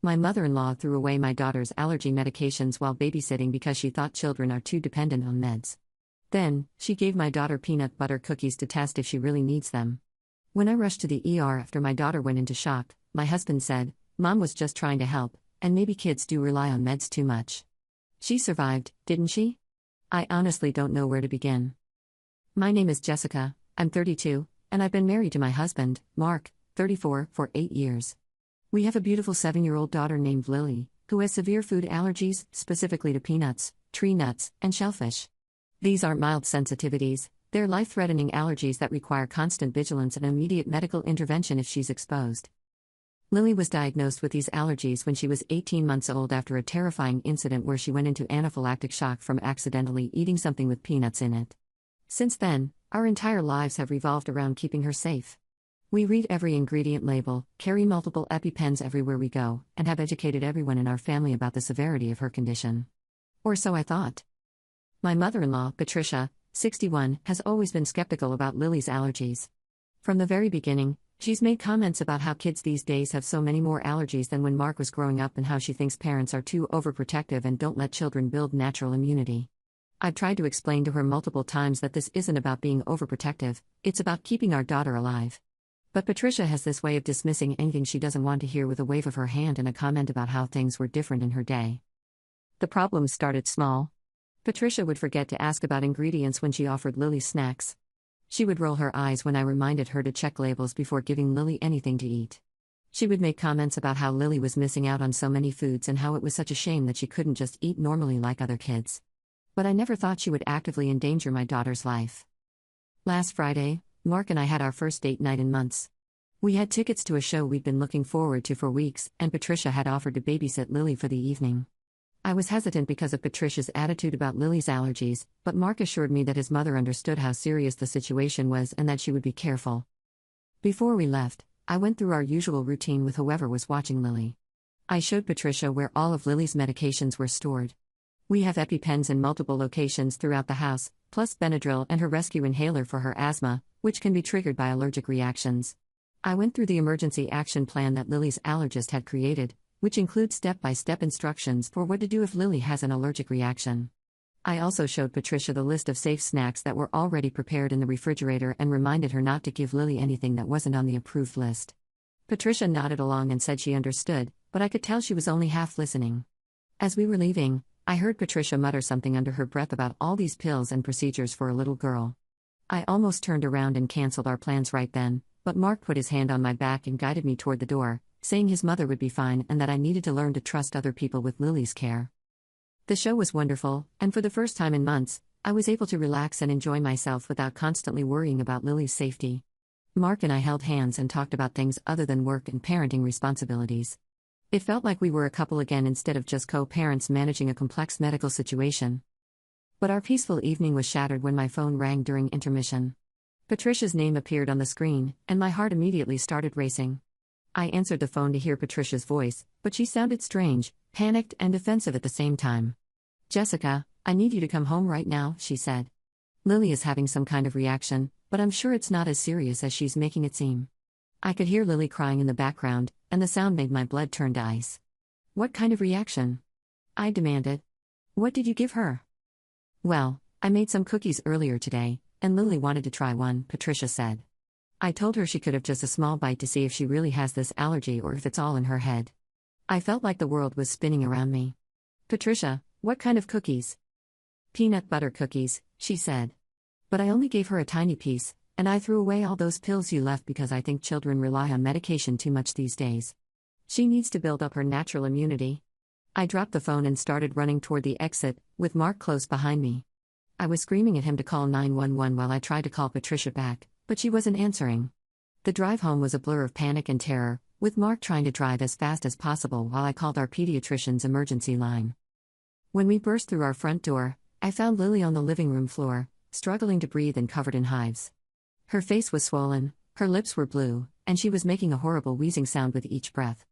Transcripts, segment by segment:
My mother-in-law threw away my daughter's allergy medications while babysitting because she thought children are too dependent on meds. Then, she gave my daughter peanut butter cookies to test if she really needs them. When I rushed to the ER after my daughter went into shock, my husband said, "Mom was just trying to help, and maybe kids do rely on meds too much." She survived, didn't she? I honestly don't know where to begin. My name is Jessica, I'm 32, and I've been married to my husband, Mark, 34, for 8 years. We have a beautiful 7-year-old daughter named Lily, who has severe food allergies, specifically to peanuts, tree nuts, and shellfish. These aren't mild sensitivities, they're life-threatening allergies that require constant vigilance and immediate medical intervention if she's exposed. Lily was diagnosed with these allergies when she was 18 months old after a terrifying incident where she went into anaphylactic shock from accidentally eating something with peanuts in it. Since then, our entire lives have revolved around keeping her safe. We read every ingredient label, carry multiple EpiPens everywhere we go, and have educated everyone in our family about the severity of her condition. Or so I thought. My mother-in-law, Patricia, 61, has always been skeptical about Lily's allergies. From the very beginning, she's made comments about how kids these days have so many more allergies than when Mark was growing up and how she thinks parents are too overprotective and don't let children build natural immunity. I've tried to explain to her multiple times that this isn't about being overprotective, it's about keeping our daughter alive. But Patricia has this way of dismissing anything she doesn't want to hear with a wave of her hand and a comment about how things were different in her day. The problem started small. Patricia would forget to ask about ingredients when she offered Lily snacks. She would roll her eyes when I reminded her to check labels before giving Lily anything to eat. She would make comments about how Lily was missing out on so many foods and how it was such a shame that she couldn't just eat normally like other kids. But I never thought she would actively endanger my daughter's life. Last Friday, Mark and I had our first date night in months. We had tickets to a show we'd been looking forward to for weeks, and Patricia had offered to babysit Lily for the evening. I was hesitant because of Patricia's attitude about Lily's allergies, but Mark assured me that his mother understood how serious the situation was and that she would be careful. Before we left, I went through our usual routine with whoever was watching Lily. I showed Patricia where all of Lily's medications were stored. We have EpiPens in multiple locations throughout the house, plus Benadryl and her rescue inhaler for her asthma, which can be triggered by allergic reactions. I went through the emergency action plan that Lily's allergist had created, which includes step-by-step instructions for what to do if Lily has an allergic reaction. I also showed Patricia the list of safe snacks that were already prepared in the refrigerator and reminded her not to give Lily anything that wasn't on the approved list. Patricia nodded along and said she understood, but I could tell she was only half listening. As we were leaving, I heard Patricia mutter something under her breath about all these pills and procedures for a little girl. I almost turned around and canceled our plans right then, but Mark put his hand on my back and guided me toward the door, saying his mother would be fine and that I needed to learn to trust other people with Lily's care. The show was wonderful, and for the first time in months, I was able to relax and enjoy myself without constantly worrying about Lily's safety. Mark and I held hands and talked about things other than work and parenting responsibilities. It felt like we were a couple again instead of just co-parents managing a complex medical situation. But our peaceful evening was shattered when my phone rang during intermission. Patricia's name appeared on the screen, and my heart immediately started racing. I answered the phone to hear Patricia's voice, but she sounded strange, panicked, and defensive at the same time. "Jessica, I need you to come home right now," she said. "Lily is having some kind of reaction, but I'm sure it's not as serious as she's making it seem." I could hear Lily crying in the background, and the sound made my blood turn to ice. "What kind of reaction?" I demanded. "What did you give her?" "Well, I made some cookies earlier today, and Lily wanted to try one," Patricia said. "I told her she could have just a small bite to see if she really has this allergy or if it's all in her head." I felt like the world was spinning around me. "Patricia, what kind of cookies?" "Peanut butter cookies," she said. "But I only gave her a tiny piece, and I threw away all those pills you left because I think children rely on medication too much these days. She needs to build up her natural immunity." I dropped the phone and started running toward the exit, with Mark close behind me. I was screaming at him to call 911 while I tried to call Patricia back, but she wasn't answering. The drive home was a blur of panic and terror, with Mark trying to drive as fast as possible while I called our pediatrician's emergency line. When we burst through our front door, I found Lily on the living room floor, struggling to breathe and covered in hives. Her face was swollen, her lips were blue, and she was making a horrible wheezing sound with each breath.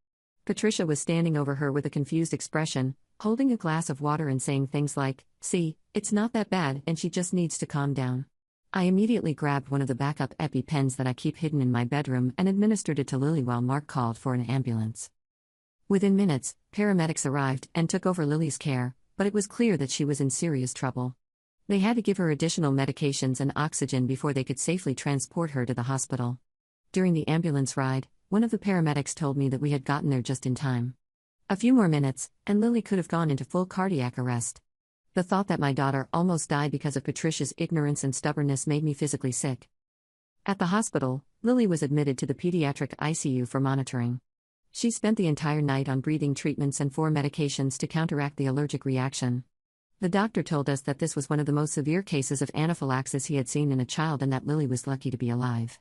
Patricia was standing over her with a confused expression, holding a glass of water and saying things like, "See, it's not that bad and she just needs to calm down." I immediately grabbed one of the backup EpiPens that I keep hidden in my bedroom and administered it to Lily while Mark called for an ambulance. Within minutes, paramedics arrived and took over Lily's care, but it was clear that she was in serious trouble. They had to give her additional medications and oxygen before they could safely transport her to the hospital. During the ambulance ride, one of the paramedics told me that we had gotten there just in time. A few more minutes, and Lily could have gone into full cardiac arrest. The thought that my daughter almost died because of Patricia's ignorance and stubbornness made me physically sick. At the hospital, Lily was admitted to the pediatric ICU for monitoring. She spent the entire night on breathing treatments and 4 medications to counteract the allergic reaction. The doctor told us that this was one of the most severe cases of anaphylaxis he had seen in a child and that Lily was lucky to be alive.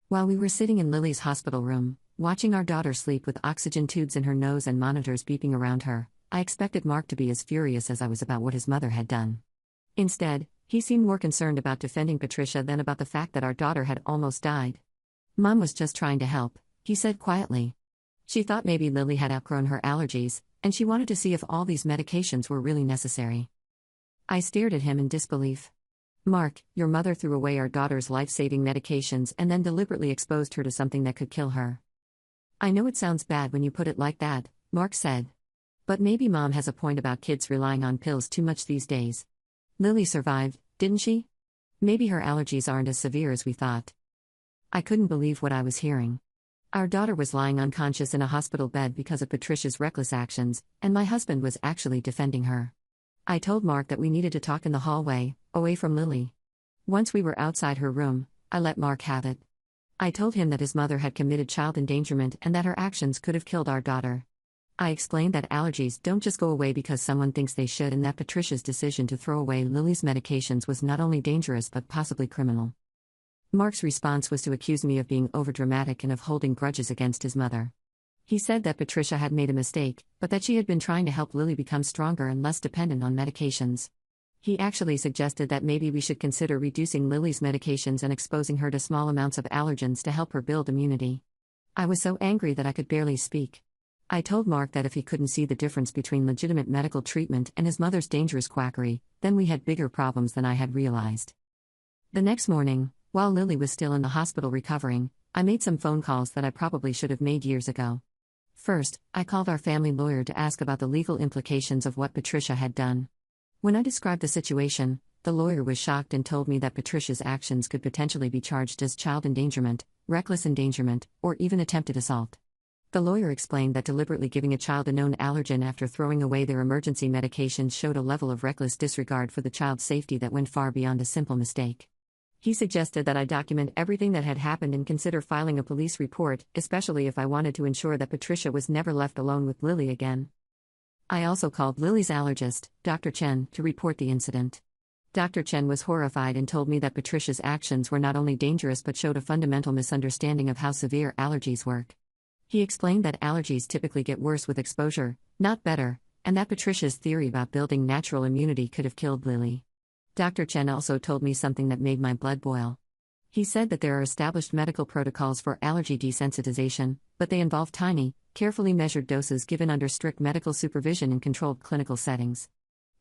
While we were sitting in Lily's hospital room, watching our daughter sleep with oxygen tubes in her nose and monitors beeping around her, I expected Mark to be as furious as I was about what his mother had done. Instead, he seemed more concerned about defending Patricia than about the fact that our daughter had almost died. "Mom was just trying to help," he said quietly. She thought maybe Lily had outgrown her allergies, and she wanted to see if all these medications were really necessary. I stared at him in disbelief. "Mark, your mother threw away our daughter's life-saving medications and then deliberately exposed her to something that could kill her." "I know it sounds bad when you put it like that," Mark said. "But maybe Mom has a point about kids relying on pills too much these days. Lily survived, didn't she? Maybe her allergies aren't as severe as we thought." I couldn't believe what I was hearing. Our daughter was lying unconscious in a hospital bed because of Patricia's reckless actions, and my husband was actually defending her. I told Mark that we needed to talk in the hallway, away from Lily. Once we were outside her room, I let Mark have it. I told him that his mother had committed child endangerment and that her actions could have killed our daughter. I explained that allergies don't just go away because someone thinks they should and that Patricia's decision to throw away Lily's medications was not only dangerous but possibly criminal. Mark's response was to accuse me of being overdramatic and of holding grudges against his mother. He said that Patricia had made a mistake, but that she had been trying to help Lily become stronger and less dependent on medications. He actually suggested that maybe we should consider reducing Lily's medications and exposing her to small amounts of allergens to help her build immunity. I was so angry that I could barely speak. I told Mark that if he couldn't see the difference between legitimate medical treatment and his mother's dangerous quackery, then we had bigger problems than I had realized. The next morning, while Lily was still in the hospital recovering, I made some phone calls that I probably should have made years ago. First, I called our family lawyer to ask about the legal implications of what Patricia had done. When I described the situation, the lawyer was shocked and told me that Patricia's actions could potentially be charged as child endangerment, reckless endangerment, or even attempted assault. The lawyer explained that deliberately giving a child a known allergen after throwing away their emergency medications showed a level of reckless disregard for the child's safety that went far beyond a simple mistake. He suggested that I document everything that had happened and consider filing a police report, especially if I wanted to ensure that Patricia was never left alone with Lily again. I also called Lily's allergist, Dr. Chen, to report the incident. Dr. Chen was horrified and told me that Patricia's actions were not only dangerous but showed a fundamental misunderstanding of how severe allergies work. He explained that allergies typically get worse with exposure, not better, and that Patricia's theory about building natural immunity could have killed Lily. Dr. Chen also told me something that made my blood boil. He said that there are established medical protocols for allergy desensitization, but they involve tiny, carefully measured doses given under strict medical supervision in controlled clinical settings.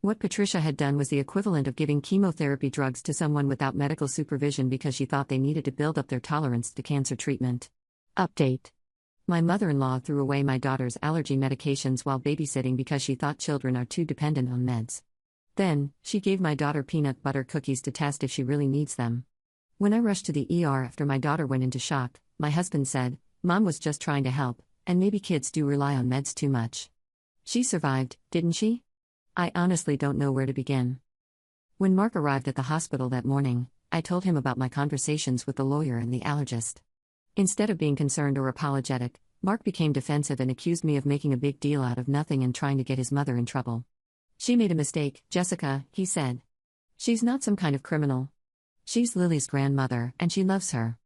What Patricia had done was the equivalent of giving chemotherapy drugs to someone without medical supervision because she thought they needed to build up their tolerance to cancer treatment. Update. My mother-in-law threw away my daughter's allergy medications while babysitting because she thought children are too dependent on meds. Then, she gave my daughter peanut butter cookies to test if she really needs them. When I rushed to the ER after my daughter went into shock, my husband said, "Mom was just trying to help, and maybe kids do rely on meds too much. She survived, didn't she?" I honestly don't know where to begin. When Mark arrived at the hospital that morning, I told him about my conversations with the lawyer and the allergist. Instead of being concerned or apologetic, Mark became defensive and accused me of making a big deal out of nothing and trying to get his mother in trouble. "She made a mistake, Jessica," he said. "She's not some kind of criminal. She's Lily's grandmother, and she loves her."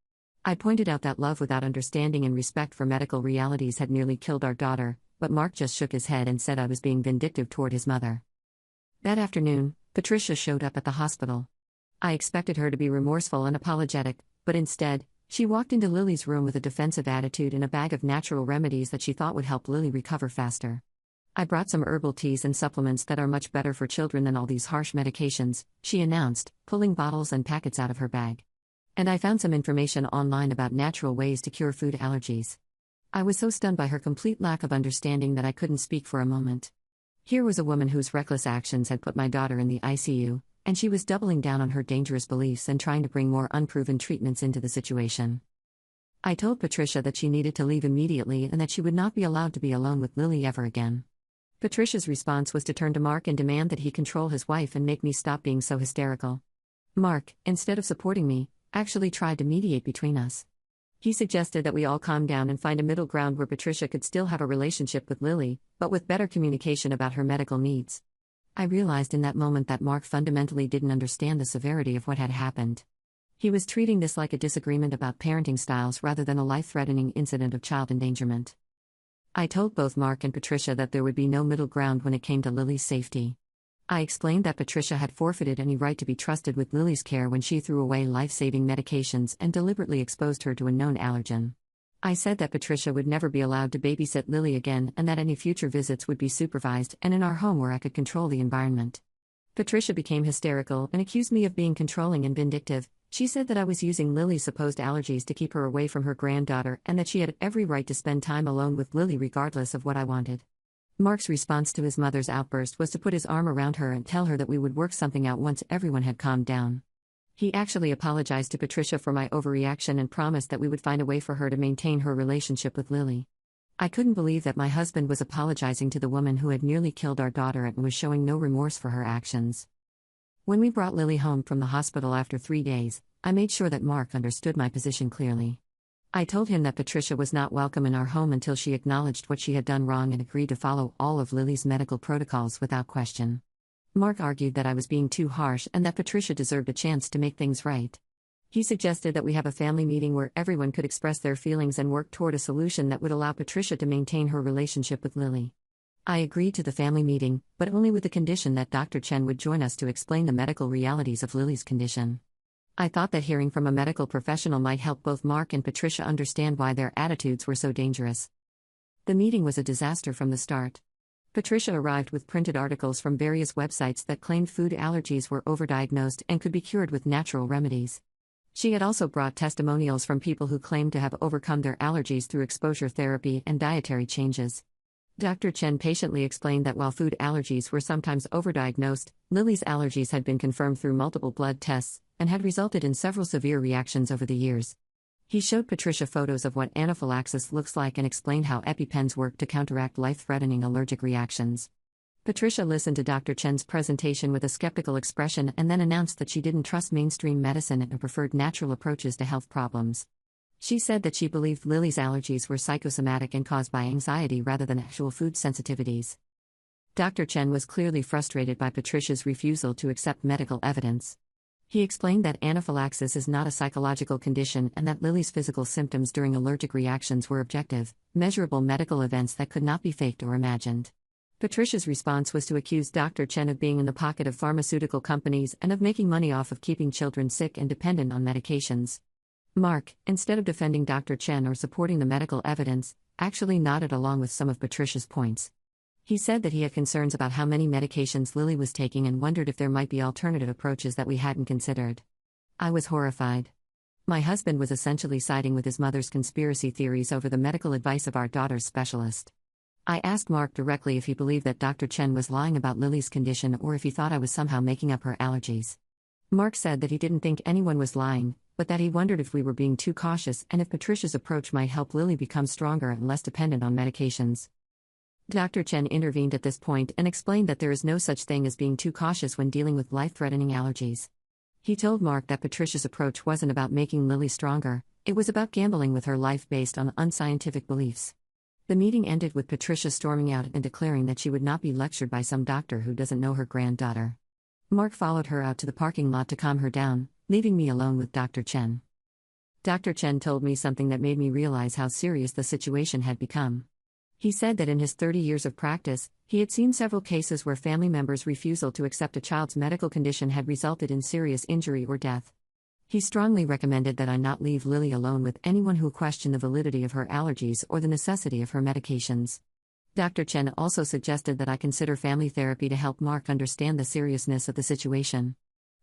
I pointed out that love without understanding and respect for medical realities had nearly killed our daughter, but Mark just shook his head and said I was being vindictive toward his mother. That afternoon, Patricia showed up at the hospital. I expected her to be remorseful and apologetic, but instead, she walked into Lily's room with a defensive attitude and a bag of natural remedies that she thought would help Lily recover faster. "I brought some herbal teas and supplements that are much better for children than all these harsh medications," she announced, pulling bottles and packets out of her bag. "And I found some information online about natural ways to cure food allergies." I was so stunned by her complete lack of understanding that I couldn't speak for a moment. Here was a woman whose reckless actions had put my daughter in the ICU, and she was doubling down on her dangerous beliefs and trying to bring more unproven treatments into the situation. I told Patricia that she needed to leave immediately and that she would not be allowed to be alone with Lily ever again. Patricia's response was to turn to Mark and demand that he control his wife and make me stop being so hysterical. Mark, instead of supporting me, actually tried to mediate between us. He suggested that we all calm down and find a middle ground where Patricia could still have a relationship with Lily, but with better communication about her medical needs. I realized in that moment that Mark fundamentally didn't understand the severity of what had happened. He was treating this like a disagreement about parenting styles rather than a life-threatening incident of child endangerment. I told both Mark and Patricia that there would be no middle ground when it came to Lily's safety. I explained that Patricia had forfeited any right to be trusted with Lily's care when she threw away life-saving medications and deliberately exposed her to a known allergen. I said that Patricia would never be allowed to babysit Lily again and that any future visits would be supervised and in our home where I could control the environment. Patricia became hysterical and accused me of being controlling and vindictive. She said that I was using Lily's supposed allergies to keep her away from her granddaughter and that she had every right to spend time alone with Lily regardless of what I wanted. Mark's response to his mother's outburst was to put his arm around her and tell her that we would work something out once everyone had calmed down. He actually apologized to Patricia for my overreaction and promised that we would find a way for her to maintain her relationship with Lily. I couldn't believe that my husband was apologizing to the woman who had nearly killed our daughter and was showing no remorse for her actions. When we brought Lily home from the hospital after 3 days, I made sure that Mark understood my position clearly. I told him that Patricia was not welcome in our home until she acknowledged what she had done wrong and agreed to follow all of Lily's medical protocols without question. Mark argued that I was being too harsh and that Patricia deserved a chance to make things right. He suggested that we have a family meeting where everyone could express their feelings and work toward a solution that would allow Patricia to maintain her relationship with Lily. I agreed to the family meeting, but only with the condition that Dr. Chen would join us to explain the medical realities of Lily's condition. I thought that hearing from a medical professional might help both Mark and Patricia understand why their attitudes were so dangerous. The meeting was a disaster from the start. Patricia arrived with printed articles from various websites that claimed food allergies were overdiagnosed and could be cured with natural remedies. She had also brought testimonials from people who claimed to have overcome their allergies through exposure therapy and dietary changes. Dr. Chen patiently explained that while food allergies were sometimes overdiagnosed, Lily's allergies had been confirmed through multiple blood tests and had resulted in several severe reactions over the years. He showed Patricia photos of what anaphylaxis looks like and explained how EpiPens work to counteract life-threatening allergic reactions. Patricia listened to Dr. Chen's presentation with a skeptical expression and then announced that she didn't trust mainstream medicine and preferred natural approaches to health problems. She said that she believed Lily's allergies were psychosomatic and caused by anxiety rather than actual food sensitivities. Dr. Chen was clearly frustrated by Patricia's refusal to accept medical evidence. He explained that anaphylaxis is not a psychological condition and that Lily's physical symptoms during allergic reactions were objective, measurable medical events that could not be faked or imagined. Patricia's response was to accuse Dr. Chen of being in the pocket of pharmaceutical companies and of making money off of keeping children sick and dependent on medications. Mark, instead of defending Dr. Chen or supporting the medical evidence, actually nodded along with some of Patricia's points. He said that he had concerns about how many medications Lily was taking and wondered if there might be alternative approaches that we hadn't considered. I was horrified. My husband was essentially siding with his mother's conspiracy theories over the medical advice of our daughter's specialist. I asked Mark directly if he believed that Dr. Chen was lying about Lily's condition or if he thought I was somehow making up her allergies. Mark said that he didn't think anyone was lying, but that he wondered if we were being too cautious and if Patricia's approach might help Lily become stronger and less dependent on medications. Dr. Chen intervened at this point and explained that there is no such thing as being too cautious when dealing with life-threatening allergies. He told Mark that Patricia's approach wasn't about making Lily stronger, it was about gambling with her life based on unscientific beliefs. The meeting ended with Patricia storming out and declaring that she would not be lectured by some doctor who doesn't know her granddaughter. Mark followed her out to the parking lot to calm her down, leaving me alone with Dr. Chen. Dr. Chen told me something that made me realize how serious the situation had become. He said that in his 30 years of practice, he had seen several cases where family members' refusal to accept a child's medical condition had resulted in serious injury or death. He strongly recommended that I not leave Lily alone with anyone who questioned the validity of her allergies or the necessity of her medications. Dr. Chen also suggested that I consider family therapy to help Mark understand the seriousness of the situation.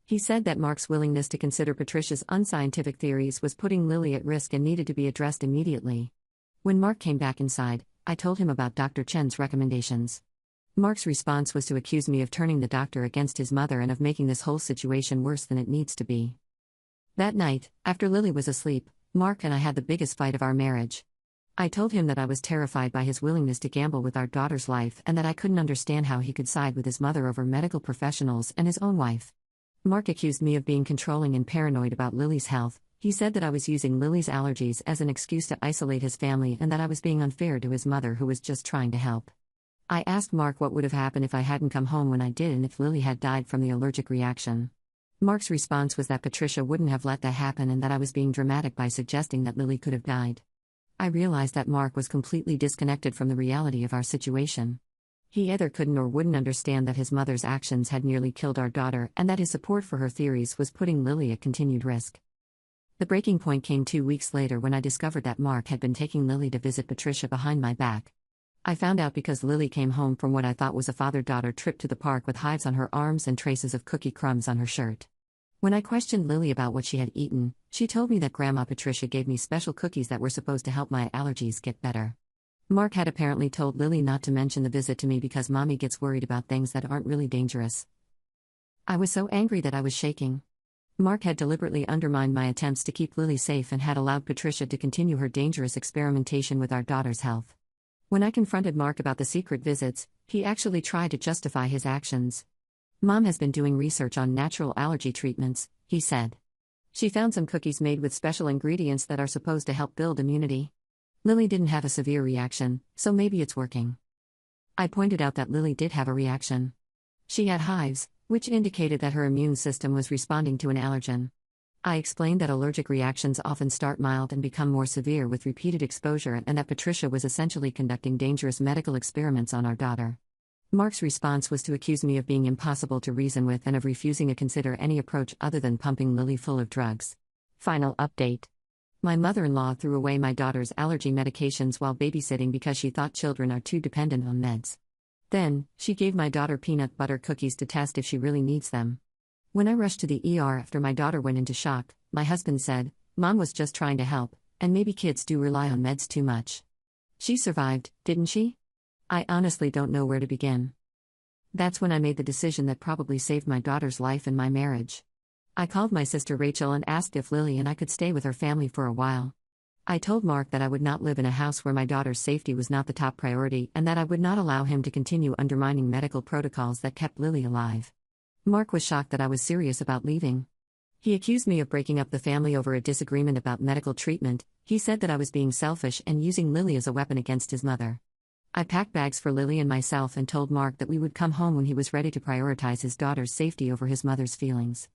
He said that Mark's willingness to consider Patricia's unscientific theories was putting Lily at risk and needed to be addressed immediately. When Mark came back inside, I told him about Dr. Chen's recommendations. Mark's response was to accuse me of turning the doctor against his mother and of making this whole situation worse than it needs to be. That night, after Lily was asleep, Mark and I had the biggest fight of our marriage. I told him that I was terrified by his willingness to gamble with our daughter's life and that I couldn't understand how he could side with his mother over medical professionals and his own wife. Mark accused me of being controlling and paranoid about Lily's health. He said that I was using Lily's allergies as an excuse to isolate his family and that I was being unfair to his mother who was just trying to help. I asked Mark what would have happened if I hadn't come home when I did and if Lily had died from the allergic reaction. Mark's response was that Patricia wouldn't have let that happen and that I was being dramatic by suggesting that Lily could have died. I realized that Mark was completely disconnected from the reality of our situation. He either couldn't or wouldn't understand that his mother's actions had nearly killed our daughter and that his support for her theories was putting Lily at continued risk. The breaking point came 2 weeks later when I discovered that Mark had been taking Lily to visit Patricia behind my back. I found out because Lily came home from what I thought was a father-daughter trip to the park with hives on her arms and traces of cookie crumbs on her shirt. When I questioned Lily about what she had eaten, she told me that Grandma Patricia gave me special cookies that were supposed to help my allergies get better. Mark had apparently told Lily not to mention the visit to me because Mommy gets worried about things that aren't really dangerous. I was so angry that I was shaking. Mark had deliberately undermined my attempts to keep Lily safe and had allowed Patricia to continue her dangerous experimentation with our daughter's health. When I confronted Mark about the secret visits, he actually tried to justify his actions. Mom has been doing research on natural allergy treatments, he said. She found some cookies made with special ingredients that are supposed to help build immunity. Lily didn't have a severe reaction, so maybe it's working. I pointed out that Lily did have a reaction. She had hives, which indicated that her immune system was responding to an allergen. I explained that allergic reactions often start mild and become more severe with repeated exposure and that Patricia was essentially conducting dangerous medical experiments on our daughter. Mark's response was to accuse me of being impossible to reason with and of refusing to consider any approach other than pumping Lily full of drugs. Final update. My mother-in-law threw away my daughter's allergy medications while babysitting because she thought children are too dependent on meds. Then, she gave my daughter peanut butter cookies to test if she really needs them. When I rushed to the ER after my daughter went into shock, my husband said, "Mom was just trying to help, and maybe kids do rely on meds too much." She survived, didn't she? I honestly don't know where to begin. That's when I made the decision that probably saved my daughter's life and my marriage. I called my sister Rachel and asked if Lily and I could stay with her family for a while. I told Mark that I would not live in a house where my daughter's safety was not the top priority and that I would not allow him to continue undermining medical protocols that kept Lily alive. Mark was shocked that I was serious about leaving. He accused me of breaking up the family over a disagreement about medical treatment. He said that I was being selfish and using Lily as a weapon against his mother. I packed bags for Lily and myself and told Mark that we would come home when he was ready to prioritize his daughter's safety over his mother's feelings.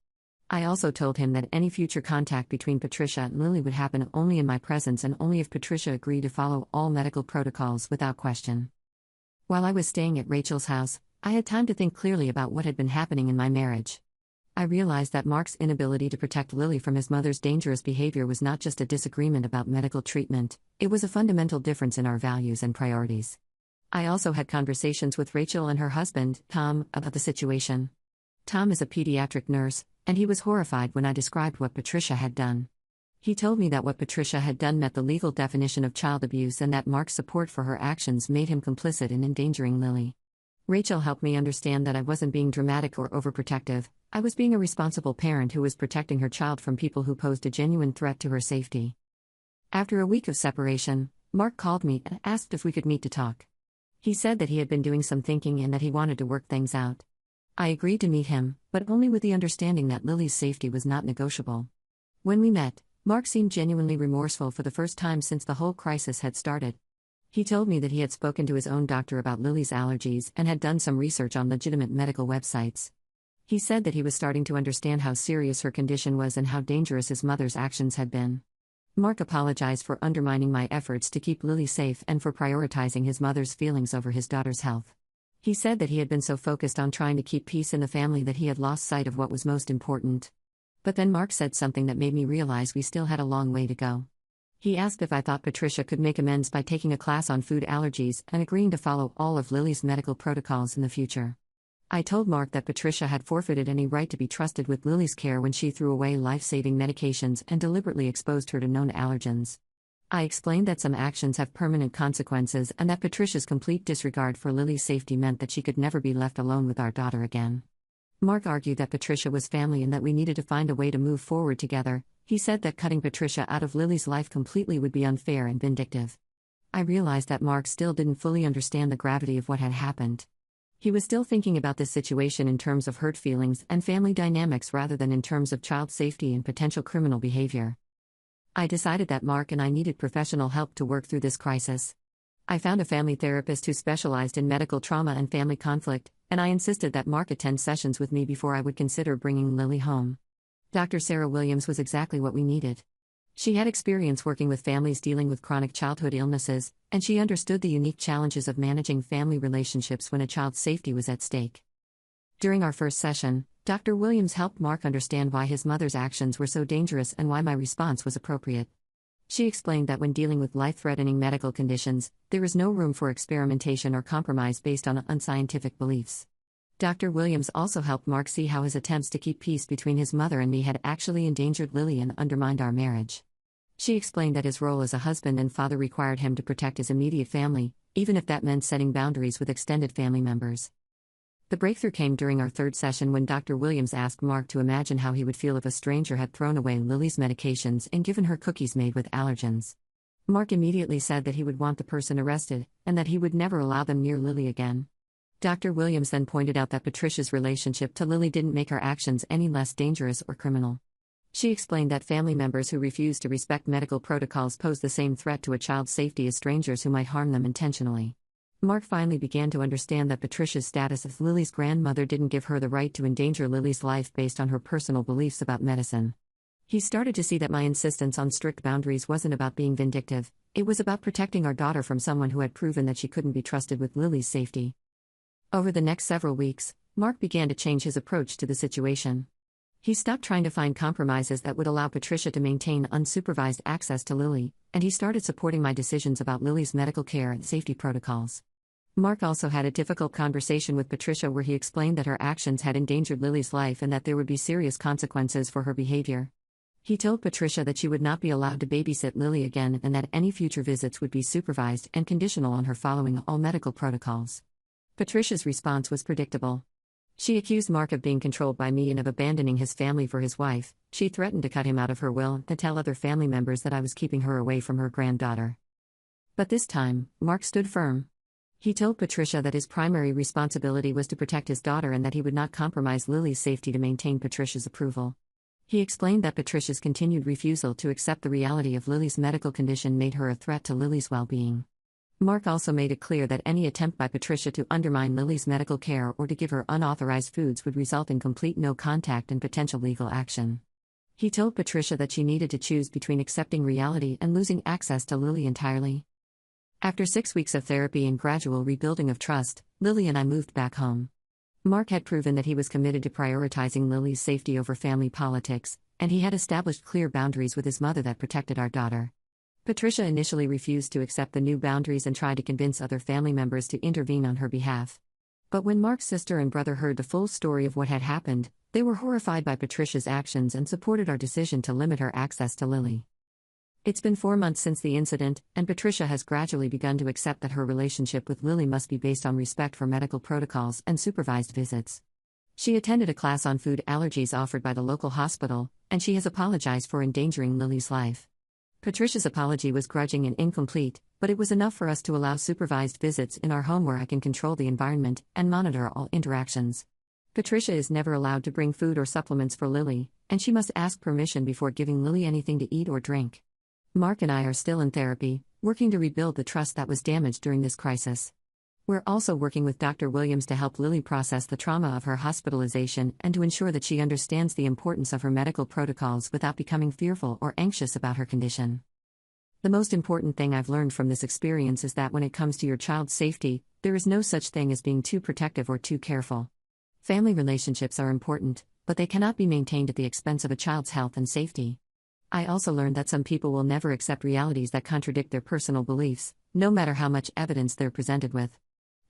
I also told him that any future contact between Patricia and Lily would happen only in my presence and only if Patricia agreed to follow all medical protocols without question. While I was staying at Rachel's house, I had time to think clearly about what had been happening in my marriage. I realized that Mark's inability to protect Lily from his mother's dangerous behavior was not just a disagreement about medical treatment, it was a fundamental difference in our values and priorities. I also had conversations with Rachel and her husband, Tom, about the situation. Tom is a pediatric nurse, and he was horrified when I described what Patricia had done. He told me that what Patricia had done met the legal definition of child abuse and that Mark's support for her actions made him complicit in endangering Lily. Rachel helped me understand that I wasn't being dramatic or overprotective, I was being a responsible parent who was protecting her child from people who posed a genuine threat to her safety. After a week of separation, Mark called me and asked if we could meet to talk. He said that he had been doing some thinking and that he wanted to work things out. I agreed to meet him, but only with the understanding that Lily's safety was not negotiable. When we met, Mark seemed genuinely remorseful for the first time since the whole crisis had started. He told me that he had spoken to his own doctor about Lily's allergies and had done some research on legitimate medical websites. He said that he was starting to understand how serious her condition was and how dangerous his mother's actions had been. Mark apologized for undermining my efforts to keep Lily safe and for prioritizing his mother's feelings over his daughter's health. He said that he had been so focused on trying to keep peace in the family that he had lost sight of what was most important. But then Mark said something that made me realize we still had a long way to go. He asked if I thought Patricia could make amends by taking a class on food allergies and agreeing to follow all of Lily's medical protocols in the future. I told Mark that Patricia had forfeited any right to be trusted with Lily's care when she threw away life-saving medications and deliberately exposed her to known allergens. I explained that some actions have permanent consequences and that Patricia's complete disregard for Lily's safety meant that she could never be left alone with our daughter again. Mark argued that Patricia was family and that we needed to find a way to move forward together. He said that cutting Patricia out of Lily's life completely would be unfair and vindictive. I realized that Mark still didn't fully understand the gravity of what had happened. He was still thinking about this situation in terms of hurt feelings and family dynamics rather than in terms of child safety and potential criminal behavior. I decided that Mark and I needed professional help to work through this crisis. I found a family therapist who specialized in medical trauma and family conflict, and I insisted that Mark attend sessions with me before I would consider bringing Lily home. Dr. Sarah Williams was exactly what we needed. She had experience working with families dealing with chronic childhood illnesses, and she understood the unique challenges of managing family relationships when a child's safety was at stake. During our first session, Dr. Williams helped Mark understand why his mother's actions were so dangerous and why my response was appropriate. She explained that when dealing with life-threatening medical conditions, there is no room for experimentation or compromise based on unscientific beliefs. Dr. Williams also helped Mark see how his attempts to keep peace between his mother and me had actually endangered Lily and undermined our marriage. She explained that his role as a husband and father required him to protect his immediate family, even if that meant setting boundaries with extended family members. The breakthrough came during our third session when Dr. Williams asked Mark to imagine how he would feel if a stranger had thrown away Lily's medications and given her cookies made with allergens. Mark immediately said that he would want the person arrested, and that he would never allow them near Lily again. Dr. Williams then pointed out that Patricia's relationship to Lily didn't make her actions any less dangerous or criminal. She explained that family members who refuse to respect medical protocols pose the same threat to a child's safety as strangers who might harm them intentionally. Mark finally began to understand that Patricia's status as Lily's grandmother didn't give her the right to endanger Lily's life based on her personal beliefs about medicine. He started to see that my insistence on strict boundaries wasn't about being vindictive, it was about protecting our daughter from someone who had proven that she couldn't be trusted with Lily's safety. Over the next several weeks, Mark began to change his approach to the situation. He stopped trying to find compromises that would allow Patricia to maintain unsupervised access to Lily, and he started supporting my decisions about Lily's medical care and safety protocols. Mark also had a difficult conversation with Patricia where he explained that her actions had endangered Lily's life and that there would be serious consequences for her behavior. He told Patricia that she would not be allowed to babysit Lily again and that any future visits would be supervised and conditional on her following all medical protocols. Patricia's response was predictable. She accused Mark of being controlled by me and of abandoning his family for his wife. She threatened to cut him out of her will and to tell other family members that I was keeping her away from her granddaughter. But this time, Mark stood firm. He told Patricia that his primary responsibility was to protect his daughter and that he would not compromise Lily's safety to maintain Patricia's approval. He explained that Patricia's continued refusal to accept the reality of Lily's medical condition made her a threat to Lily's well-being. Mark also made it clear that any attempt by Patricia to undermine Lily's medical care or to give her unauthorized foods would result in complete no contact and potential legal action. He told Patricia that she needed to choose between accepting reality and losing access to Lily entirely. After 6 weeks of therapy and gradual rebuilding of trust, Lily and I moved back home. Mark had proven that he was committed to prioritizing Lily's safety over family politics, and he had established clear boundaries with his mother that protected our daughter. Patricia initially refused to accept the new boundaries and tried to convince other family members to intervene on her behalf. But when Mark's sister and brother heard the full story of what had happened, they were horrified by Patricia's actions and supported our decision to limit her access to Lily. It's been 4 months since the incident, and Patricia has gradually begun to accept that her relationship with Lily must be based on respect for medical protocols and supervised visits. She attended a class on food allergies offered by the local hospital, and she has apologized for endangering Lily's life. Patricia's apology was grudging and incomplete, but it was enough for us to allow supervised visits in our home where I can control the environment and monitor all interactions. Patricia is never allowed to bring food or supplements for Lily, and she must ask permission before giving Lily anything to eat or drink. Mark and I are still in therapy, working to rebuild the trust that was damaged during this crisis. We're also working with Dr. Williams to help Lily process the trauma of her hospitalization and to ensure that she understands the importance of her medical protocols without becoming fearful or anxious about her condition. The most important thing I've learned from this experience is that when it comes to your child's safety, there is no such thing as being too protective or too careful. Family relationships are important, but they cannot be maintained at the expense of a child's health and safety. I also learned that some people will never accept realities that contradict their personal beliefs, no matter how much evidence they're presented with.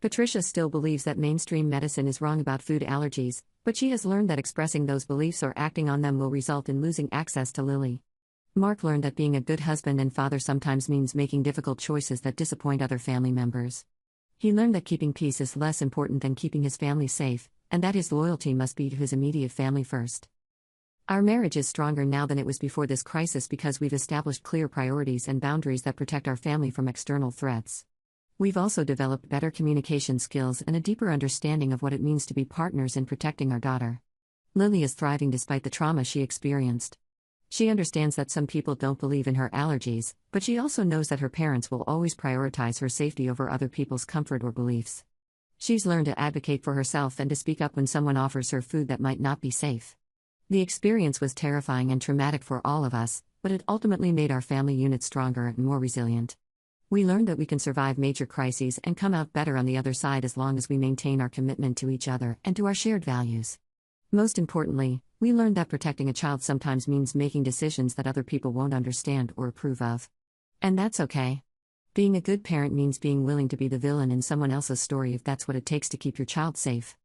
Patricia still believes that mainstream medicine is wrong about food allergies, but she has learned that expressing those beliefs or acting on them will result in losing access to Lily. Mark learned that being a good husband and father sometimes means making difficult choices that disappoint other family members. He learned that keeping peace is less important than keeping his family safe, and that his loyalty must be to his immediate family first. Our marriage is stronger now than it was before this crisis because we've established clear priorities and boundaries that protect our family from external threats. We've also developed better communication skills and a deeper understanding of what it means to be partners in protecting our daughter. Lily is thriving despite the trauma she experienced. She understands that some people don't believe in her allergies, but she also knows that her parents will always prioritize her safety over other people's comfort or beliefs. She's learned to advocate for herself and to speak up when someone offers her food that might not be safe. The experience was terrifying and traumatic for all of us, but it ultimately made our family unit stronger and more resilient. We learned that we can survive major crises and come out better on the other side as long as we maintain our commitment to each other and to our shared values. Most importantly, we learned that protecting a child sometimes means making decisions that other people won't understand or approve of. And that's okay. Being a good parent means being willing to be the villain in someone else's story if that's what it takes to keep your child safe.